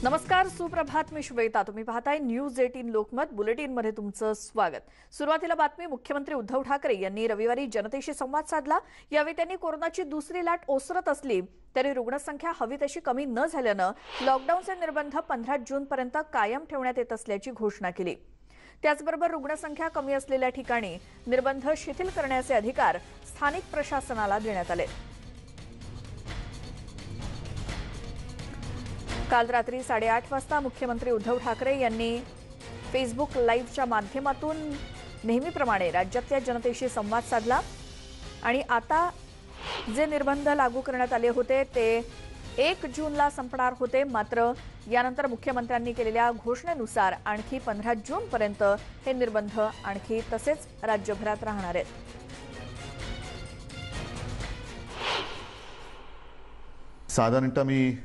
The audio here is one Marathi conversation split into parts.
नमस्कार, सुप्रभात. मी श्वेता. तुम्ही पाहताय न्यूज 18 लोकमत बुलेटिन मध्ये तुमचं स्वागत. सुरुवातीला बातमी. मुख्यमंत्री उद्धव ठाकरे यांनी रविवारी जनतेशी संवाद साधला. यावेळी त्यांनी कोरोनाची दुसरी लाट ओसरत असली तरी रुग्णसंख्या हवी तशी कमी न झाल्यानं लॉकडाऊनचे निर्बंध 15 जून पर्यंत कायम ठेवण्यात येत असल्याची घोषणा केली. त्याचबरोबर रुग्णसंख्या कमी असलेल्या ठिकाणी निर्बंध शिथिल करण्याचे अधिकार स्थानिक प्रशासनाला देण्यात आले. काल रात्री 8:30 वाजता मुख्यमंत्री उद्धव ठाकरे यांनी फेसबुक लाईव्हच्या माध्यमातून नेहमीप्रमाणे राज्यातल्या जनतेशी संवाद साधला आणि आता जे निर्बंध लागू करण्यात आले होते ते 1 जूनला संपणार होते. मात्र यानंतर मुख्यमंत्र्यांनी केलेल्या घोषणेनुसार आणखी 15 जूनपर्यंत हे निर्बंध आणखी तसेच राज्यभरात राहणार आहेत. साधारणतः मी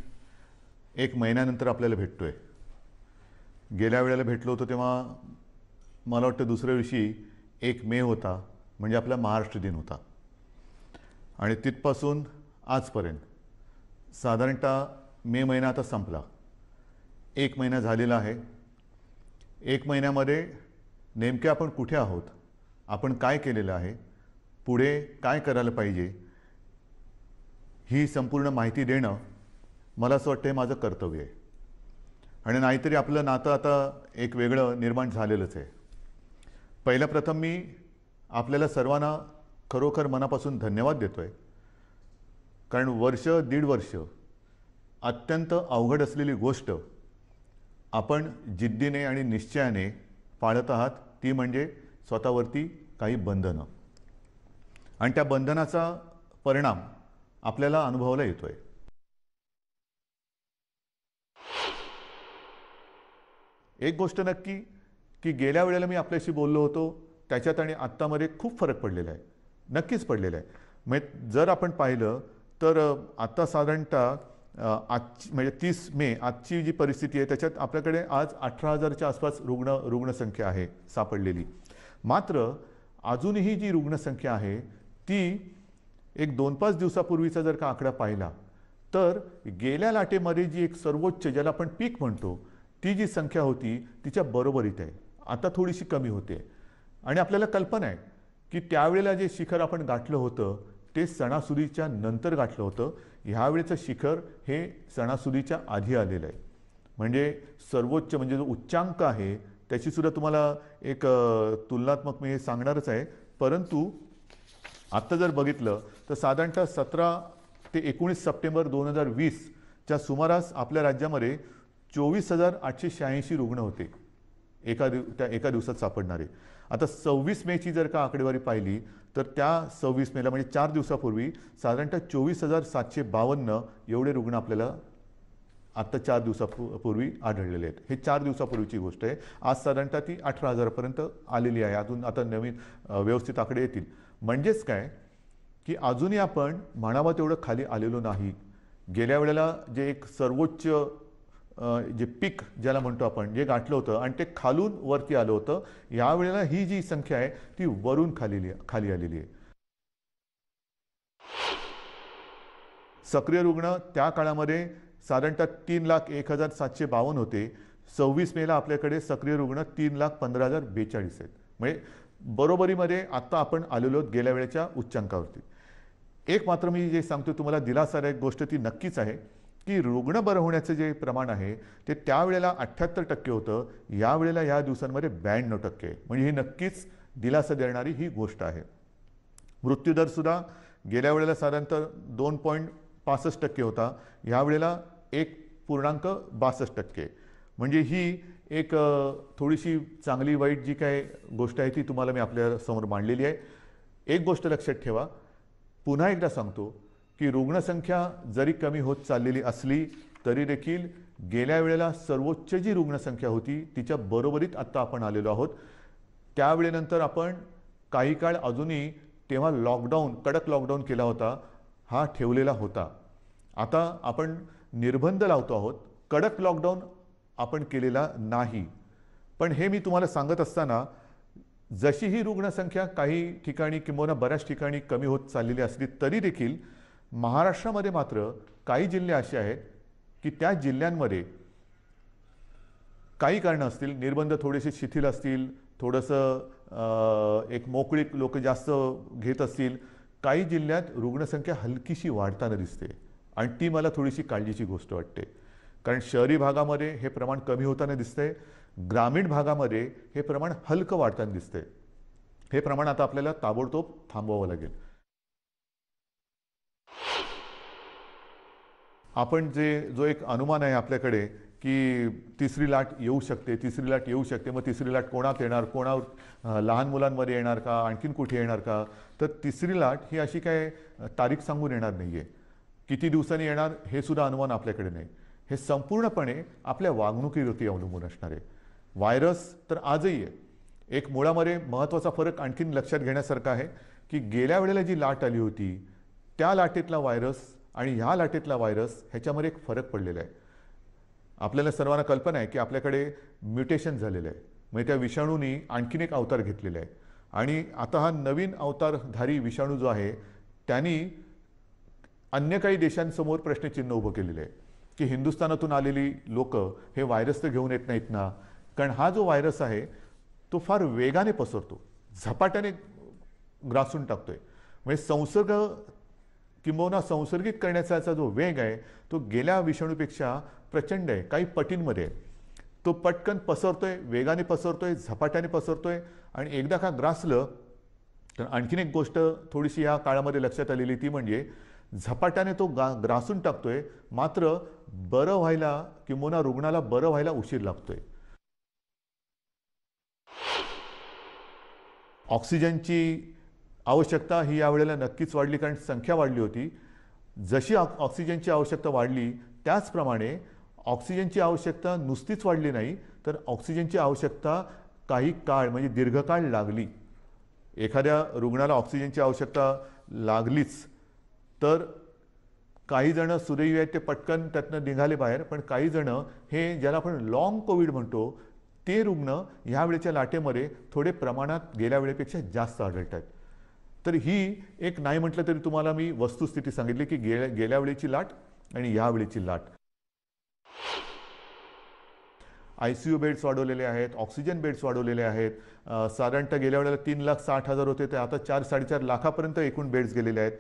1 महिन्यानंतर आपल्याला भेटतोय. गेल्या वेळेला भेटलो होतो तेव्हा मला वाटतं दुसऱ्या दिवशी 1 मे होता, म्हणजे आपला महाराष्ट्र दिन होता. आणि तिथपासून आजपर्यंत साधारणतः मे महिना आता संपला. 1 महिना झालेला आहे. 1 महिन्यामध्ये नेमके आपण कुठे आहोत, आपण काय केलेलं आहे, पुढे काय करायला पाहिजे, ही संपूर्ण माहिती देणं मला असं वाटतं हे माझं कर्तव्य आहे. आणि नाहीतरी आपलं नातं आता एक वेगळं निर्माण झालेलंच आहे. पहिलं प्रथम मी आपल्याला सर्वांना खरोखर मनापासून धन्यवाद देतो आहे. कारण वर्ष दीड वर्ष अत्यंत अवघड असलेली गोष्ट आपण जिद्दीने आणि निश्चयाने पाळत आहात, ती म्हणजे स्वतःवरती काही बंधनं. आणि त्या बंधनाचा परिणाम आपल्याला अनुभवायला येतो आहे. एक गोष्ट नक्की की गेल्या वेळेला मी आपल्याशी बोललो होतो त्याच्यात आणि आत्तामध्ये खूप फरक पडलेला आहे, नक्कीच पडलेला आहे. म्हणजे जर आपण पाहिलं तर आत्ता साधारणतः आजची म्हणजे 30 मे आजची जी परिस्थिती आहे त्याच्यात आपल्याकडे आज 18,000च्या आसपास रुग्णसंख्या आहे सापडलेली. मात्र अजूनही जी रुग्णसंख्या आहे ती एक 2-5 दिवसापूर्वीचा जर का आकडा पाहिला तर गेल्या लाटेमध्ये जी एक सर्वोच्च ज्याला आपण पीक म्हणतो ती जी संख्या होती तिच्या बरोबरीत आहे. आता थोडीशी कमी होते. आणि आपल्याला कल्पना आहे की त्यावेळेला जे शिखर आपण गाठलं होतं ते सणासुदीच्या नंतर गाठलं होतं. ह्यावेळेचं शिखर हे सणासुदीच्या आधी आलेलं आहे. म्हणजे सर्वोच्च म्हणजे जो उच्चांक आहे त्याचीसुद्धा तुम्हाला एक तुलनात्मक मी हे सांगणारच आहे. परंतु आत्ता जर बघितलं तर साधारणतः 17 ते 19 सप्टेंबर 2020च्या सुमारास आपल्या राज्यामध्ये 24,886 रुग्ण होते एका दिवसात सापडणारे. आता 26 मेची जर का आकडेवारी पाहिली तर त्या 26 मेला म्हणजे 4 दिवसापूर्वी साधारणतः 24,752 एवढे रुग्ण आपल्याला आत्ता 4 दिवसापूर्वी आढळलेले आहेत. हे 4 दिवसापूर्वीची गोष्ट आहे. आज साधारणतः ती 18,000पर्यंत आलेली आहे. अजून आता नवीन व्यवस्थित आकडे येतील. म्हणजेच काय की अजूनही आपण म्हणावं तेवढं खाली आलेलो नाही. गेल्या वेळेला जे एक सर्वोच्च जे पीक ज्याला म्हणतो आपण जे गाठलं होतं आणि ते खालून वरती आलं होतं, यावेळेला ही जी संख्या आहे ती वरून खाली आलेली आहे. सक्रिय रुग्ण त्या काळामध्ये साधारणतः 3,01,752 होते. 26 मेला आपल्याकडे सक्रिय रुग्ण 3,15,042 आहेत. म्हणजे बरोबरीमध्ये आत्ता आपण आलेलो गेल्या वेळेच्या उच्चांकावरती. एक मात्र मी जे सांगतो तुम्हाला दिलासादायक गोष्ट ती नक्कीच आहे की रुग्ण बरं होण्याचं जे प्रमाण आहे ते त्यावेळेला 78% होतं, यावेळेला या दिवसांमध्ये 92% आहे. म्हणजे ही नक्कीच दिलासा देणारी ही गोष्ट आहे. मृत्यूदरसुद्धा गेल्या वेळेला साधारणतः 2.65% होता, यावेळेला 1.62%. म्हणजे ही एक थोडीशी चांगली वाईट जी काय गोष्ट आहे ती तुम्हाला मी आपल्या समोर मांडलेली आहे. एक गोष्ट लक्षात ठेवा, पुन्हा एकदा सांगतो की रुग्णसंख्या जरी कमी होत चाललेली असली तरी देखील गेल्या वेळेला सर्वोच्च जी रुग्णसंख्या होती तिच्या बरोबरीत आत्ता आपण आलेलो आहोत. त्यावेळेनंतर आपण काही काळ अजूनही तेव्हा कडक लॉकडाऊन केला होता, हा ठेवलेला होता. आता आपण निर्बंध लावतो आहोत, कडक लॉकडाऊन आपण केलेला नाही. पण हे मी तुम्हाला सांगत असताना जशी ही रुग्णसंख्या काही ठिकाणी किंवा बऱ्याच ठिकाणी कमी होत चाललेली असली तरी देखील महाराष्ट्रामध्ये मात्र काही जिल्हे असे आहेत की त्या जिल्ह्यांमध्ये काही कारणं असतील, निर्बंध थोडेसे शिथिल असतील, थोडंसं एक मोकळीक लोक जास्त घेत असतील, काही जिल्ह्यात रुग्णसंख्या हलकीशी वाढताना दिसते आणि ती मला थोडीशी काळजीची गोष्ट वाटते. कारण शहरी भागामध्ये हे प्रमाण कमी होताना दिसतंय, ग्रामीण भागामध्ये हे प्रमाण हलकं वाढताना दिसतंय. हे प्रमाण आता आपल्याला ताबडतोब थांबवावं लागेल. आपण जो एक अनुमान आहे आपल्याकडे की तिसरी लाट येऊ शकते, मग तिसरी लाट कोणात येणार, लहान मुलांमध्ये येणार का, आणखीन कुठे येणार का, तर तिसरी लाट ही अशी काय तारीख सांगून येणार नाहीये. किती दिवसांनी येणार हे सुद्धा अनुमान आपल्याकडे नाही. हे संपूर्णपणे आपल्या वागणुकीवरती अवलंबून असणार आहे. व्हायरस तर आजही आहे. एक मुळामध्ये महत्त्वाचा फरक आणखीन लक्षात घेण्यासारखा आहे की गेल्या वेळेला जी लाट आली होती त्या लाटेतला व्हायरस आणि ह्या लाटेतला व्हायरस ह्याच्यामध्ये एक फरक पडलेला आहे. आपल्याला सर्वांना कल्पना आहे की आपल्याकडे म्युटेशन झालेलं आहे, म्हणजे त्या विषाणूंनी आणखीन एक अवतार घेतलेला आहे आणि आता हा नवीन अवतारधारी विषाणू जो आहे त्यांनी अन्य काही देशांसमोर प्रश्नचिन्ह उभं केलेलं आहे की हिंदुस्थानातून आलेली लोक हे व्हायरस तर घेऊन येत नाहीत ना. कारण हा जो व्हायरस आहे तो फार वेगाने पसरतो, झपाट्याने ग्रासून टाकतोय. म्हणजे संसर्ग किंबहुना संसर्गित करण्याचा जो वेग आहे तो गेल्या विषाणूपेक्षा प्रचंड आहे, काही पटींमध्ये आहे. तो पटकन पसरतोय, वेगाने पसरतोय, झपाट्याने पसरतोय आणि एकदा का ग्रासलं तर आणखीन एक गोष्ट थोडीशी या काळामध्ये लक्षात आलेली ती म्हणजे झपाट्याने तो ग्रासून टाकतोय, मात्र बरं व्हायला किंबहुना रुग्णाला बरं व्हायला उशीर लागतोय. ऑक्सिजनची आवश्यकता ही यावेळेला नक्कीच वाढली, कारण संख्या वाढली होती. जशी ऑक्सिजनची आवश्यकता वाढली त्याचप्रमाणे ऑक्सिजनची आवश्यकता नुसतीच वाढली नाही, तर ऑक्सिजनची आवश्यकता काही काळ म्हणजे दीर्घकाळ लागली. एखाद्या रुग्णाला ऑक्सिजनची आवश्यकता लागलीच तर काही जण सुदैवी आहेत ते पटकन त्यातनं निघाले बाहेर, पण काही जण हे ज्याला आपण लॉंग कोविड म्हणतो ते रुग्ण ह्या वेळेच्या लाटेमध्ये थोडे प्रमाणात गेल्या वेळेपेक्षा जास्त आढळत आहेत. तर ही एक नाही म्हटलं तरी तुम्हाला मी वस्तुस्थिती सांगितली की गेल्या वेळेची लाट आणि या वेळेची लाट. ICU बेड्स वाढवलेले आहेत, ऑक्सिजन बेड्स वाढवलेले आहेत. साधारणतः गेल्या वेळेला 3,60,000 होते ते आता 4-4.5 लाखापर्यंत एकूण बेड्स गेलेले आहेत.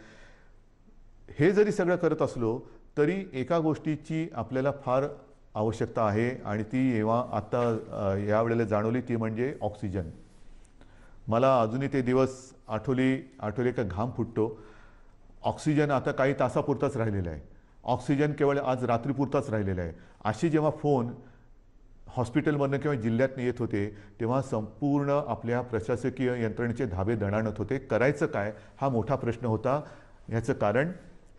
हे जरी सगळं करत असलो तरी एका गोष्टीची आपल्याला फार आवश्यकता आहे आणि ती जेव्हा आता यावेळेला जाणवली ती म्हणजे ऑक्सिजन. मला अजूनही ते दिवस आठवले का घाम फुटतो. ऑक्सिजन आता काही तासापुरताच राहिलेला आहे, ऑक्सिजन केवळ आज रात्रीपुरताच राहिलेला आहे. अशी जेव्हा फोन हॉस्पिटलमधनं किंवा जिल्ह्यातनं येत होते तेव्हा संपूर्ण आपल्या प्रशासकीय यंत्रणेचे धाबे दणाणत होते. करायचं काय हा मोठा प्रश्न होता. ह्याचं कारण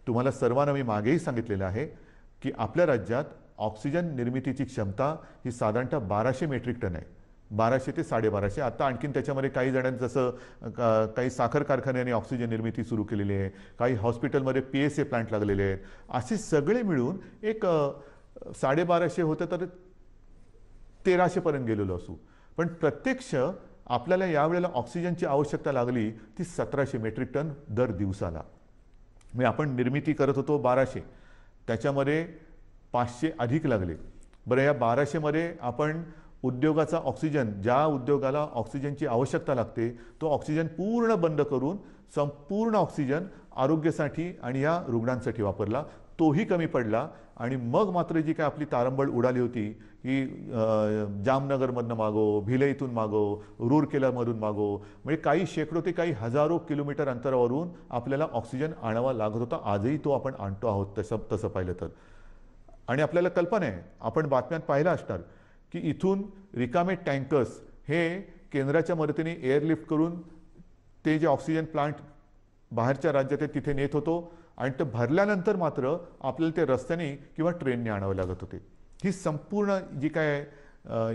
तुम्हाला सर्वांना मी मागेही सांगितलेलं आहे की आपल्या राज्यात ऑक्सिजन निर्मितीची क्षमता ही साधारणतः 1200 मेट्रिक टन आहे, 1200 ते 1250. आता आणखीन त्याच्यामध्ये काही जणांनी जसं काही साखर कारखान्यांनी ऑक्सिजन निर्मिती सुरू केलेली आहे, काही हॉस्पिटलमध्ये PSA प्लांट लागलेले आहेत. असे सगळे मिळून एक 1250 होतं तर 1300 पर्यंत गेलेलो असू. पण प्रत्यक्ष आपल्याला यावेळेला ऑक्सिजनची आवश्यकता लागली ती 1700 मेट्रिक टन दर दिवसाला. म्हणजे आपण निर्मिती करत होतो 1200, त्याच्यामध्ये 500 अधिक लागले. बरं, या 1200 मध्ये आपण उद्योगाचा ऑक्सिजन, ज्या उद्योगाला ऑक्सिजनची आवश्यकता लागते तो ऑक्सिजन पूर्ण बंद करून संपूर्ण ऑक्सिजन आरोग्यासाठी आणि या रुग्णांसाठी वापरला. तोही कमी पडला आणि मग मात्र जी काय आपली तारंबळ उडाली होती की जामनगरमधनं मागो, भिलईतून मागो, रूरकेलामधून मागो, म्हणजे काही शेकडो ते काही हजारो किलोमीटर अंतरावरून आपल्याला ऑक्सिजन आणावा लागत होता. आजही तो आपण आणतो आहोत तसं पाहिलं तर. आणि आपल्याला कल्पना आहे, आपण बातम्यात पाहिलं असणार की इथून रिकामे टँकर्स हे केंद्राच्या मदतीने एअरलिफ्ट करून ते जे ऑक्सिजन प्लांट बाहेरच्या राज्यात आहे तिथे नेत होतो आणि ते भरल्यानंतर मात्र आपल्याला ते रस्त्याने किंवा ट्रेनने आणावे लागत होते. ही संपूर्ण जी काय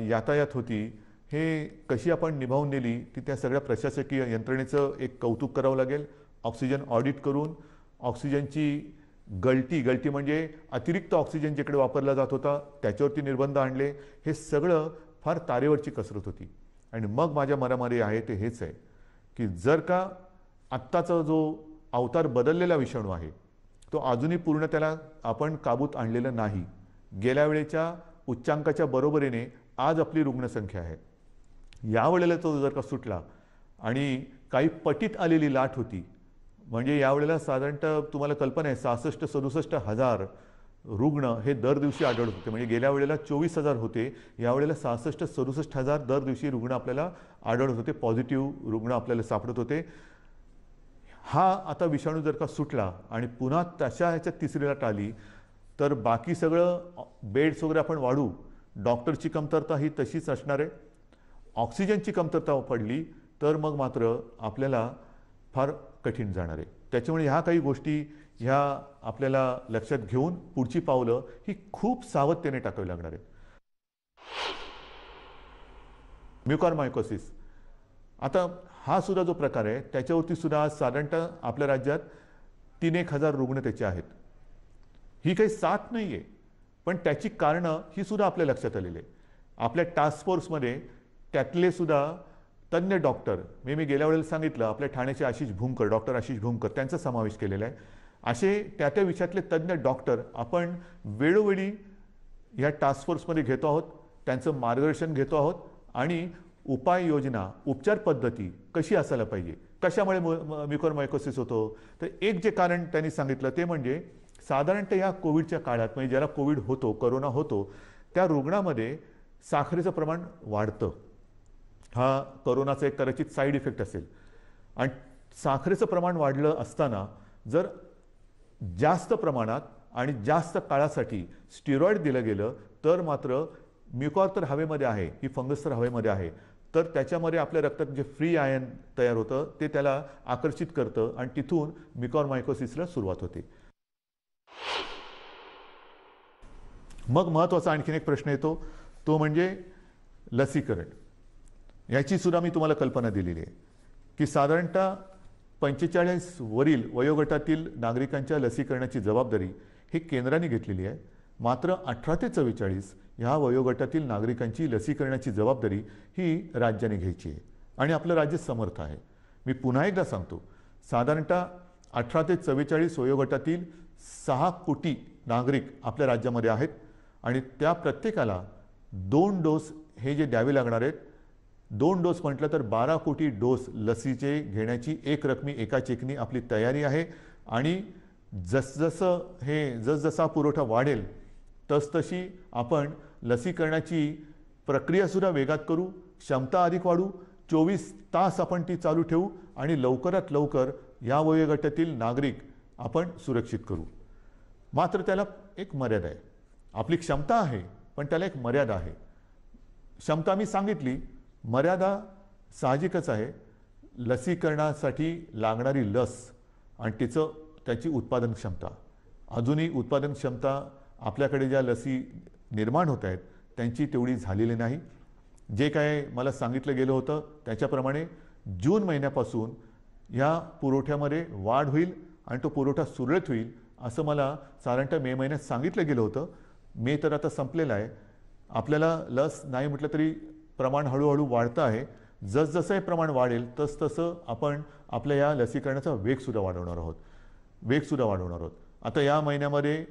यातायात होती हे कशी आपण निभावून नेली ती त्या सगळ्या प्रशासकीय यंत्रणेचं एक कौतुक करावं लागेल. ऑक्सिजन ऑडिट करून ऑक्सिजनची गळती म्हणजे अतिरिक्त ऑक्सिजन जिकडे वापरला जात होता त्याच्यावरती निर्बंध आणले. हे सगळं फार तारेवरची कसरत होती. आणि मग माझ्या मनामध्ये आहे ते हेच आहे की जर का आत्ताचा जो अवतार बदललेला विषाणू आहे तो अजूनही पूर्ण त्याला आपण काबूत आणलेलं नाही. गेल्या वेळेच्या उच्चांकाच्या बरोबरीने आज आपली रुग्णसंख्या आहे. यावेळेला तो जर का सुटला आणि काही पटीत आलेली लाट होती, म्हणजे यावेळेला साधारणतः तुम्हाला कल्पना आहे 66-67 हजार रुग्ण हे दर दिवशी आढळत होते. म्हणजे गेल्या वेळेला 24,000 होते, यावेळेला 66-67 हजार दर दिवशी रुग्ण आपल्याला आढळत होते, पॉझिटिव्ह रुग्ण आपल्याला सापडत होते. हा आता विषाणू जर का सुटला आणि पुन्हा तशा ह्याच्यात तिसरी लाट आली तर बाकी सगळं बेड्स वगैरे आपण वाढू, डॉक्टरची कमतरता ही तशीच असणार आहे. ऑक्सिजनची कमतरता पडली तर मग मात्र आपल्याला फार कठीण जाणार आहे. त्याच्यामुळे ह्या काही गोष्टी ह्या आपल्याला लक्षात घेऊन पुढची पावलं ही खूप सावधतेने टाकावी लागणार आहेत. म्युकॉरमायकोसिस आता हा सुद्धा जो प्रकार आहे त्याच्यावरती सुद्धा आज साधारणतः आपल्या राज्यात 3-1 हजार रुग्ण त्याचे आहेत. ही काही साथ नाही आहे, पण त्याची कारणं ही सुद्धा आपल्या लक्षात आलेली आहे. आपल्या टास्क फोर्समध्ये त्यातले सुद्धा तज्ज्ञ डॉक्टर मी गेल्या वेळेला सांगितलं, आपल्या ठाण्याचे आशिष भूमकर, डॉक्टर आशिष भूमकर त्यांचा समावेश केलेला आहे. असे त्या विषयातले तज्ज्ञ डॉक्टर आपण वेळोवेळी या टास्क फोर्समध्ये घेतो आहोत, त्यांचं मार्गदर्शन घेतो आहोत आणि उपाययोजना, उपचार पद्धती कशी असायला पाहिजे, कशामुळे म्युकरमायकोसिस होतो. तर एक जे कारण त्यांनी सांगितलं ते म्हणजे साधारणतः या कोविडच्या काळात, म्हणजे ज्याला कोविड होतो, कोरोना होतो, त्या रुग्णामध्ये साखरेचं प्रमाण वाढतं. हा कोरोनाचा एक कदाचित साईड इफेक्ट असेल. आणि साखरेचं प्रमाण वाढलं असताना जर जास्त प्रमाणात आणि जास्त काळासाठी स्टिरॉइड दिलं गेलं तर मात्र म्युकॉर तर हवेमध्ये आहे, ही फंगस तर हवेमध्ये आहे, तर त्याच्यामध्ये आपल्या रक्तात जे फ्री आयन तयार होतं ते त्याला आकर्षित करतं आणि तिथून म्युकॉरमायकोसिसला सुरुवात होते. मग महत्त्वाचा आणखीन एक प्रश्न येतो, तो म्हणजे लसीकरण. याची सुद्धा मी तुम्हाला कल्पना दिलेली आहे की साधारणतः 45 वरील वयोगटातील नागरिकांच्या लसीकरणाची जबाबदारी ही केंद्राने घेतलेली आहे. मात्र 18 ते 44 ह्या वयोगटातील नागरिकांची लसीकरणाची जबाबदारी ही राज्याने घ्यायची आहे आणि आपलं राज्य समर्थ आहे. मी पुन्हा एकदा सांगतो, साधारणतः 18 ते 44 वयोगटातील 6 कोटी नागरिक आपल्या राज्यामध्ये आहेत आणि त्या प्रत्येकाला 2 डोस हे जे द्यावे लागणार आहेत, 2 डोस म्हटलं तर 12 कोटी डोस लसीचे घेण्याची एक रकमी एका चेकनी आपली तयारी आहे. आणि जसजसा पुरवठा वाढेल तसतशी आपण लसीकरणाची प्रक्रियासुद्धा वेगात करू, क्षमता अधिक वाढू, 24 तास आपण ती चालू ठेवू आणि लवकरात लवकर या वयोगटातील नागरिक आपण सुरक्षित करू. मात्र त्याला एक मर्यादा आहे. आपली क्षमता आहे पण त्याला एक मर्यादा आहे. क्षमता मी सांगितली, मर्यादा साहजिकच आहे. लसीकरणासाठी लागणारी लस आणि त्याची उत्पादन क्षमता, अजूनही उत्पादन क्षमता आपल्याकडे ज्या लसी निर्माण होत आहेत त्यांची तेवढी झालेली नाही. जे काय मला सांगितलं गेलं होतं त्याच्याप्रमाणे जून महिन्यापासून या पुरवठ्यामध्ये वाढ होईल आणि तो पुरवठा सुरळीत होईल असं मला साधारणतः मे महिन्यात सांगितलं गेलं होतं. मे तर आता संपलेला आहे. आपल्याला लस नाही म्हटलं तरी प्रमाण हळूहळू वाढतं आहे. जसजसं हे प्रमाण वाढेल तसतसं आपण आपल्या या लसीकरणाचा वेगसुद्धा वाढवणार आहोत. आता या महिन्यामध्ये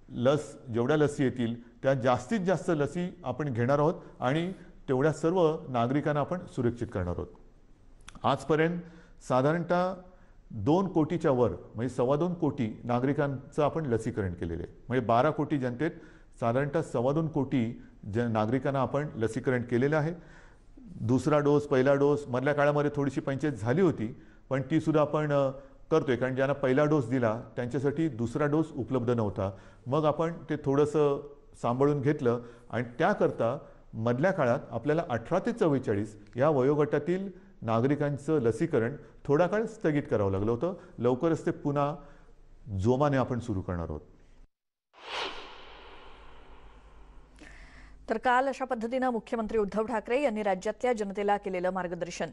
जेवढ्या लसी येतील त्या जास्तीत जास्त लसी आपण घेणार आहोत आणि तेवढ्या सर्व नागरिकांना आपण सुरक्षित करणार आहोत. आजपर्यंत साधारणतः 2 कोटीच्या वर म्हणजे 2.25 कोटी नागरिकांचं आपण लसीकरण केलेलं आहे. म्हणजे 12 कोटी जनतेत साधारणतः 2.25 कोटी नागरिकांना आपण लसीकरण केलेलं आहे. दुसरा डोस, पहिला डोस मधल्या काळामध्ये थोडीशी पंचायत झाली होती, पण ती सुद्धा आपण करतोय, कारण ज्यांना पहिला डोस दिला त्यांच्यासाठी दुसरा डोस उपलब्ध नव्हता. मग आपण ते थोडंसं सांभाळून घेतलं आणि त्याकरता मधल्या काळात आपल्याला 18 ते 44 या वयोगटातील नागरिकांचं लसीकरण थोडा काळ स्थगित करावं लागलं होतं. लवकरच ते पुन्हा जोमाने आपण सुरू करणार आहोत. तर काल अशा पद्धतीने मुख्यमंत्री उद्धव ठाकरे यांनी राज्यातल्या जनतेला केलेलं मार्गदर्शन.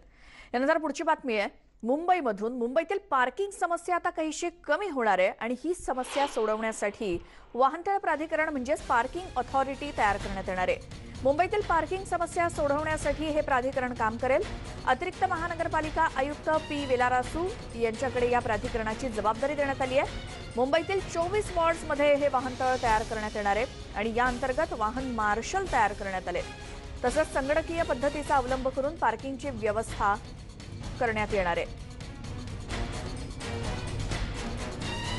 यानंतर पुढची बातमी आहे मुंबईतील पार्किंग समस्या आता काहीशी कमी होणार आहे आणि ही समस्या सोडवण्यासाठी वाहनतळ प्राधिकरण म्हणजेच पार्किंग अथॉरिटी तयार करण्यात येणार आहे. मुंबईतील पार्किंग समस्या सोडवण्यासाठी हे प्राधिकरण काम करेल. अतिरिक्त महानगरपालिका आयुक्त पी वेलारासू यांच्याकडे या प्राधिकरणाची जबाबदारी देण्यात आली आहे. मुंबईतील 24 वॉर्ड्समध्ये हे वाहनतळ तयार करण्यात येणार आहे आणि या अंतर्गत वाहन मार्शल तयार करण्यात आले. तसंच संगणकीय पद्धतीचा अवलंब करून पार्किंगची व्यवस्था करण्यात येणार आहे।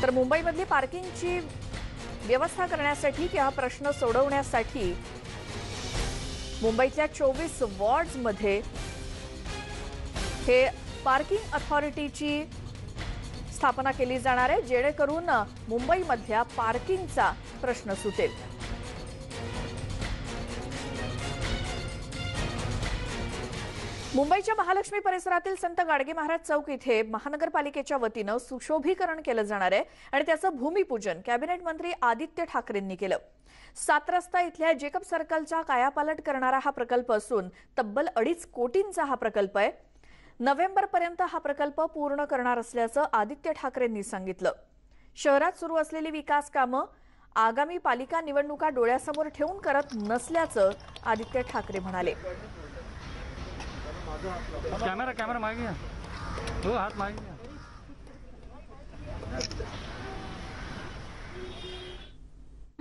तर मुंबईमधली पार्किंगची व्यवस्था करण्यासाठी किंवा प्रश्न सोडवण्यासाठी मुंबईतल्या 24 वॉर्ड्समध्ये हे पार्किंग अथॉरिटीची स्थापना केली जाणार आहे, जेणेकरून मुंबईमधल्या पार्किंगचा प्रश्न सुटेल। मुंबईच्या महालक्ष्मी परिसरातील संत गाडगे महाराज चौक इथे महानगरपालिकेच्या वतीनं सुशोभीकरण केलं जाणार आहे आणि त्याचं भूमिपूजन कॅबिनेट मंत्री आदित्य ठाकरेंनी केलं। 7 रस्ता इथल्या जेकब सर्कलचा कायापालट करणारा हा प्रकल्प असून तब्बल 2.5 कोटींचा हा प्रकल्प आहे। नोव्हेंबरपर्यंत हा प्रकल्प पूर्ण करणार असल्याचं आदित्य ठाकरेंनी सांगितलं। शहरात सुरू असलेली विकास कामं आगामी पालिका निवडणुका डोळ्यासमोर ठेवून करत नसल्याचं आदित्य ठाकरे म्हणाले। कॅमेरा मागे घ्या, हो हात मागे घ्या।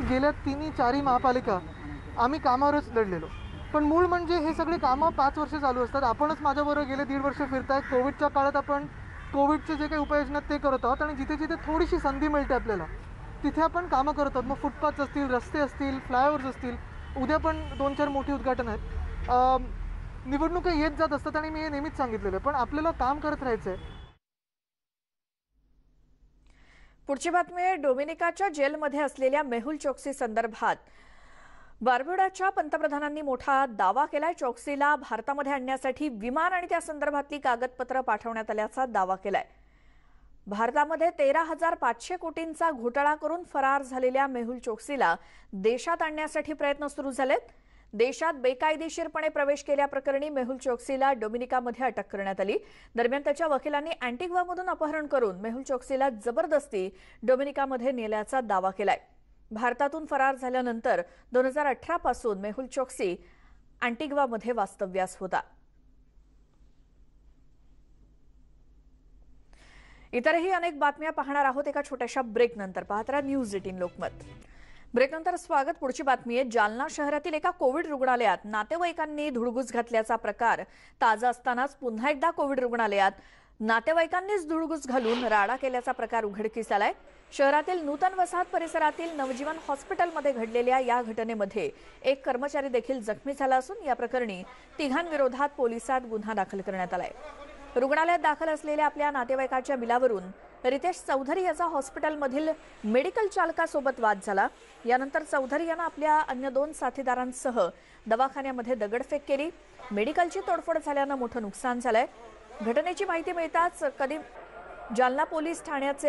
गेल्या 3-4 महापालिका आम्ही कामावरच लढलेलो, पण मूळ म्हणजे हे सगळे कामं 5 वर्ष चालू असतात। आपणच माझ्याबरोबर गेले 1.5 वर्ष फिरताय। कोविडच्या काळात आपण कोविडचे जे काही उपाययोजना ते करत आहोत आणि जिथे जिथे थोडीशी संधी मिळते आपल्याला तिथे आपण कामं करत आहोत। मग फुटपाथ असतील, रस्ते असतील, फ्लायओव्हर्स असतील, उद्या पण 2-4 मोठी उद्घाटन आहेत। निवडणुका येत जात असतात आणि मी हे नेहमीच सांगितलेलं, पण आपल्याला काम करत राहायचंय। पुढची बातमी आहे डोमिनिकाच्या जेलमध्ये असलेल्या मेहुल चोक्सी संदर्भात बार्बुडाच्या पंतप्रधानांनी मोठा दावा केलाय। चोक्सीला भारतामध्ये आणण्यासाठी विमान आणि त्या संदर्भातली कागदपत्र पाठवण्यात आल्याचा दावा केलाय। भारतामध्ये 13,500 कोटींचा घोटाळा करून फरार झालेल्या मेहुल चोक्सीला देशात आणण्यासाठी प्रयत्न सुरू झालेत। देशात बेकायदेशीरपणे प्रवेश केल्याप्रकरणी मेहुल चोक्सीला डोमिनिकामध्ये अटक करण्यात आली। दरम्यान त्याच्या वकिलांनी अँटिग्वामधून अपहरण करून मेहुल चोक्सीला जबरदस्ती डोमिनिकामध्ये नेल्याचा दावा केलाय। भारतातून फरार झाल्यानंतर 2018 पासून मेहुल चोक्सी अँटिग्वामध्ये वास्तव्यास होता। इतरही अनेक बातम्या पाहणार आहोत एका छोट्याशा ब्रेक नंतर। पाहत राहा न्यूज 18 लोकमत। ब्रेक नंतर स्वागत। पुढची बातमी आहे जालना शहरातील एका कोविड रुग्णालयात नातेवाईकांनी धुडगूस घातल्याचा प्रकार ताजा असतानाच पुन्हा एकदा कोविड रुग्णालयात नातेवाईकांनीच धुडगूस घालून राडा केल्याचा प्रकार उघडकीस आलाय। शहरातील नूतन वसाहत परिसरातील नवजीवन हॉस्पिटलमध्ये घडलेल्या या घटनेमध्ये एक कर्मचारी देखील जखमी झाला असून या प्रकरणी तिघांविरोधात पोलिसात गुन्हा दाखल करण्यात आलाय। रुग्णालयात दाखल असलेल्या आपल्या नातेवाईकाच्या बिलावरून रितेश चौधरी याचा हॉस्पिटलमधील मेडिकल चालकासोबत वाद झाला। यानंतर चौधरी यांना आपल्या अन्य 2 साथीदारांसह दवाखान्यामध्ये दगडफेक केली। मेडिकलची तोडफोड झाल्यानं मोठं नुकसान झालंय। घटनेची माहिती मिळताच जालना पोलीस ठाण्याचे